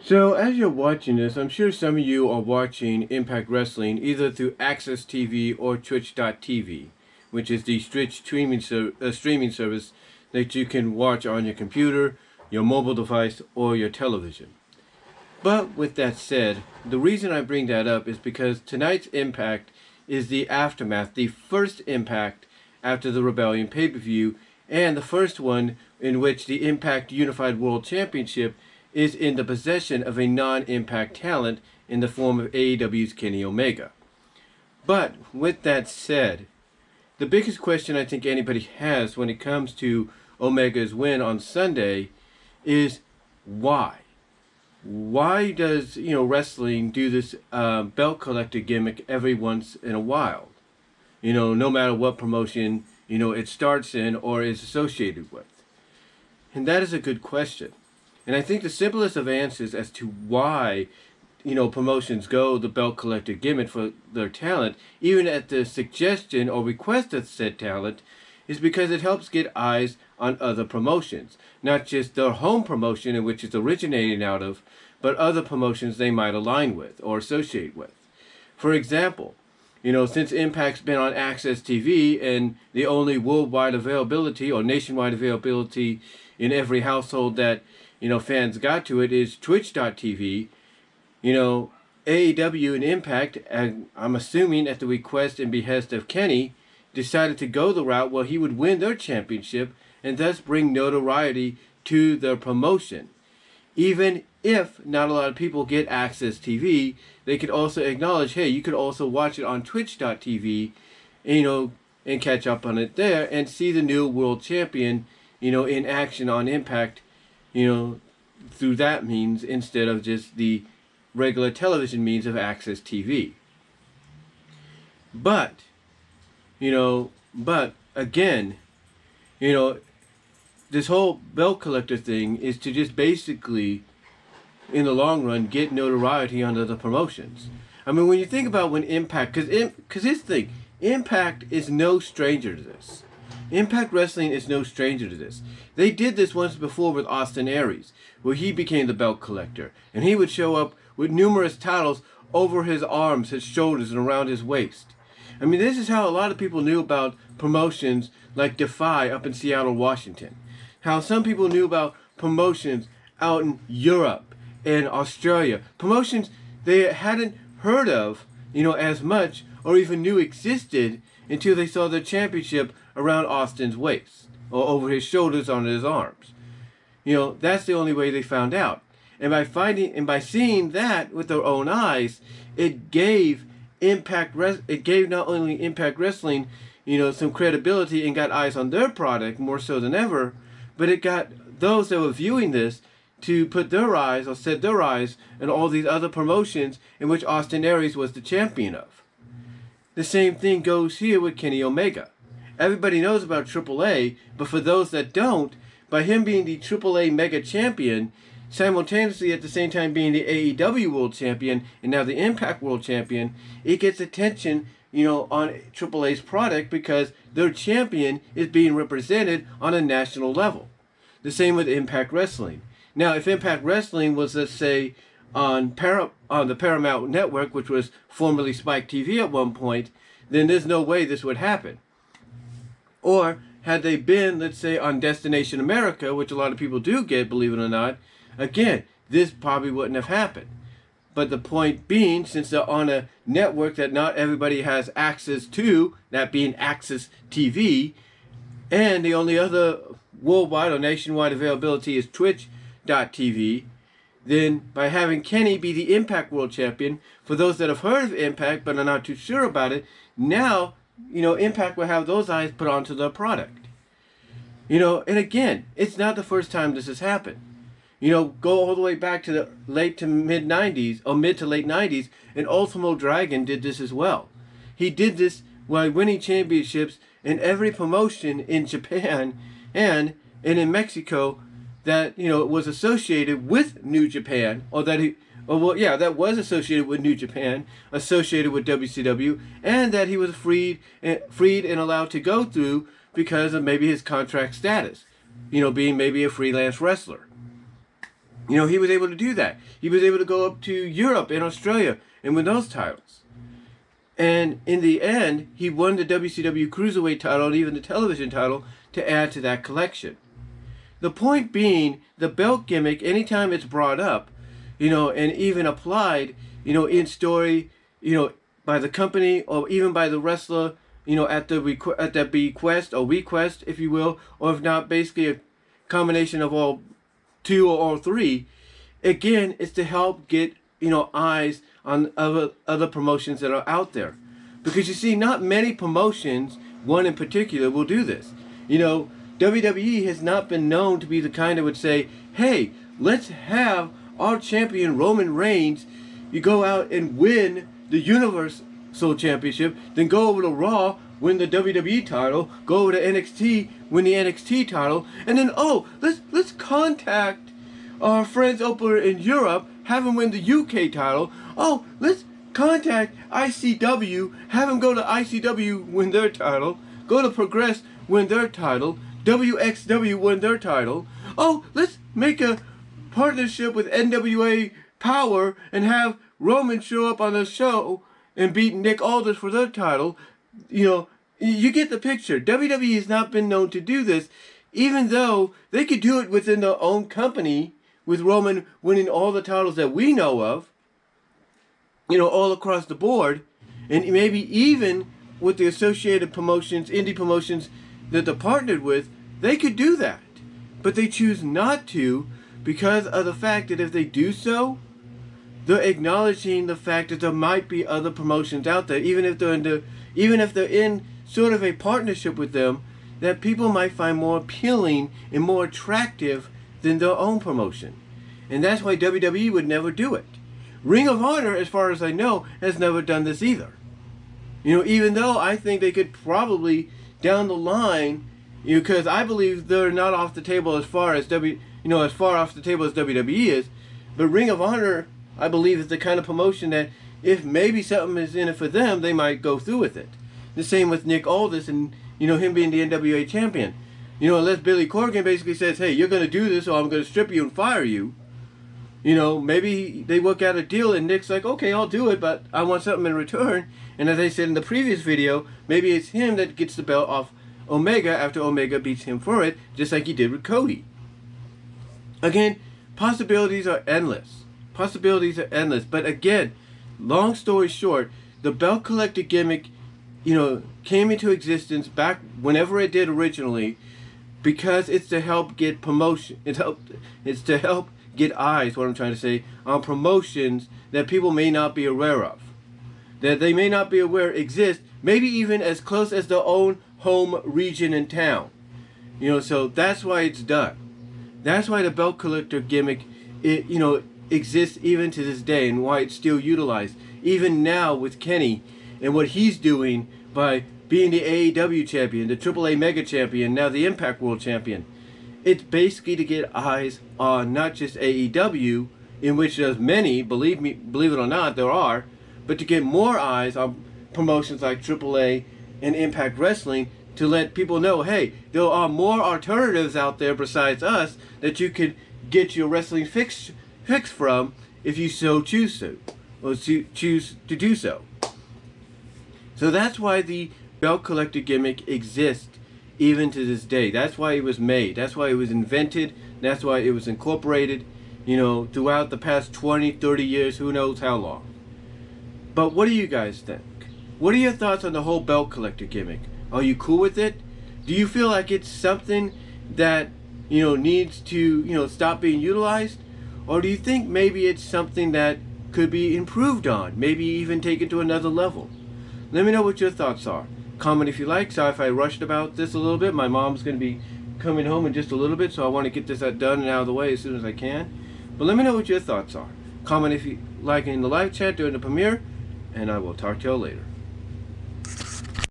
So, as you're watching this, I'm sure some of you are watching Impact Wrestling either through Access TV or Twitch.tv, which is the streaming service that you can watch on your computer, your mobile device, or your television. But with that said, the reason I bring that up is because tonight's Impact is the aftermath, the first Impact after the Rebellion pay-per-view, and the first one in which the Impact Unified World Championship is in the possession of a non-Impact talent in the form of AEW's Kenny Omega. But with that said, the biggest question I think anybody has when it comes to Omega's win on Sunday is why? Why does wrestling do this belt collector gimmick every once in a while? No matter what promotion it starts in or is associated with. And that is a good question. And I think the simplest of answers as to why promotions go the belt collector gimmick for their talent, even at the suggestion or request of said talent, is because it helps get eyes on other promotions. Not just their home promotion in which it's originating out of, but other promotions they might align with or associate with. For example, since Impact's been on Access TV and the only worldwide availability or nationwide availability in every household that fans got to it is Twitch.tv, AEW and Impact, and I'm assuming at the request and behest of Kenny, decided to go the route where he would win their championship and thus bring notoriety to their promotion. Even if not a lot of people get Access TV, they could also acknowledge, hey, you could also watch it on Twitch.tv, and catch up on it there and see the new world champion, in action on Impact, through that means instead of just the regular television means of Access TV. But, again, this whole belt collector thing is to just basically, in the long run, get notoriety under the promotions. I mean, when you think about when Impact, because here's the thing, Impact is no stranger to this. Impact Wrestling is no stranger to this. They did this once before with Austin Aries, where he became the belt collector, and he would show up with numerous titles over his arms, his shoulders, and around his waist. I mean, this is how a lot of people knew about promotions like Defy up in Seattle, Washington. How some people knew about promotions out in Europe and Australia. Promotions they hadn't heard of, as much or even knew existed until they saw the championship around Austin's waist or over his shoulders on his arms. That's the only way they found out. And by seeing that with their own eyes, it gave not only Impact Wrestling, some credibility and got eyes on their product more so than ever, but it got those that were viewing this to put their eyes or set their eyes on all these other promotions in which Austin Aries was the champion of. The same thing goes here with Kenny Omega. Everybody knows about AAA, but for those that don't, by him being the AAA Mega Champion, simultaneously at the same time being the AEW World Champion and now the Impact World Champion, it gets attention, on AAA's product because their champion is being represented on a national level. The same with Impact Wrestling. Now, if Impact Wrestling was, let's say, on the Paramount Network, which was formerly Spike TV at one point, then there's no way this would happen. Or had they been, let's say, on Destination America, which a lot of people do get, believe it or not, again, this probably wouldn't have happened. But the point being, since they're on a network that not everybody has access to, that being Access TV, and the only other worldwide or nationwide availability is Twitch.tv, then by having Kenny be the Impact World Champion, for those that have heard of Impact but are not too sure about it, now, Impact will have those eyes put onto their product. And again, it's not the first time this has happened. Go all the way back to the late to mid 90s, or mid to late 90s, and Ultimo Dragon did this as well. He did this while winning championships in every promotion in Japan and in Mexico that, was associated with New Japan, that was associated with New Japan, associated with WCW, and that he was freed and allowed to go through because of maybe his contract status, being maybe a freelance wrestler. You know, he was able to do that. He was able to go up to Europe and Australia and win those titles. And in the end, he won the WCW Cruiserweight title and even the television title to add to that collection. The point being, the belt gimmick, anytime it's brought up, you know, and even applied, you know, in story, you know, by the company or even by the wrestler, you know, at the bequest or request, if you will, or if not, basically a combination of all two or all three, again, it's to help get, you know, eyes on other promotions that are out there. Because you see, not many promotions, one in particular, will do this. You know, WWE has not been known to be the kind that would say, hey, let's have our champion Roman Reigns, you go out and win the Universal Championship, then go over to Raw, win the WWE title, go over to NXT, win the NXT title, and then, oh, let's contact our friends over in Europe, have them win the UK title. Oh, let's contact ICW, have them go to ICW, win their title, go to Progress, win their title, WXW, win their title. Oh, let's make a partnership with NWA Powerr and have Roman show up on the show and beat Nick Aldis for their title. You know, you get the picture. WWE has not been known to do this, even though they could do it within their own company, with Roman winning all the titles that we know of, you know, all across the board, and maybe even with the associated promotions, indie promotions that they're partnered with, they could do that. But they choose not to because of the fact that if they do so, they're acknowledging the fact that there might be other promotions out there, even if they're in sort of a partnership with them, that people might find more appealing and more attractive than their own promotion. And that's why WWE would never do it. Ring of Honor, as far as I know, has never done this either. You know, even though I think they could probably down the line, you know, because I believe they're not off the table as far as as far off the table as WWE is, but Ring of Honor, I believe, is the kind of promotion that if maybe something is in it for them, they might go through with it. The same with Nick Aldis and, you know, him being the NWA champion. You know, unless Billy Corgan basically says, hey, you're going to do this or I'm going to strip you and fire you. You know, maybe they work out a deal and Nick's like, okay, I'll do it, but I want something in return. And as I said in the previous video, maybe it's him that gets the belt off Omega after Omega beats him for it, just like he did with Cody. Again, possibilities are endless. Possibilities are endless. But again, long story short, the belt collector gimmick, you know, came into existence back whenever it did originally, because it's to help get promotion. It's to help get eyes, what I'm trying to say, on promotions that people may not be aware of. That they may not be aware exist, maybe even as close as their own home region and town. You know, so that's why it's done. That's why the belt collector gimmick, exists even to this day, and why it's still utilized. Even now with Kenny and what he's doing by being the AEW champion, the AAA Mega champion, now the Impact World champion. It's basically to get eyes on not just AEW, in which there's many, believe it or not, there are, but to get more eyes on promotions like AAA and Impact Wrestling, to let people know, hey, there are more alternatives out there besides us that you could get your wrestling fix from if you so choose to, or choose to do so. So that's why the belt collector gimmick exists even to this day. That's why it was made. That's why it was invented. That's why it was incorporated, you know, throughout the past 20, 30 years, who knows how long. But what do you guys think? What are your thoughts on the whole belt collector gimmick? Are you cool with it? Do you feel like it's something that, you know, needs to, you know, stop being utilized? Or do you think maybe it's something that could be improved on, maybe even taken to another level? Let me know what your thoughts are. Comment if you like. Sorry if I rushed about this a little bit. My mom's going to be coming home in just a little bit, so I want to get this done and out of the way as soon as I can. But let me know what your thoughts are. Comment if you like in the live chat during the premiere, and I will talk to y'all later.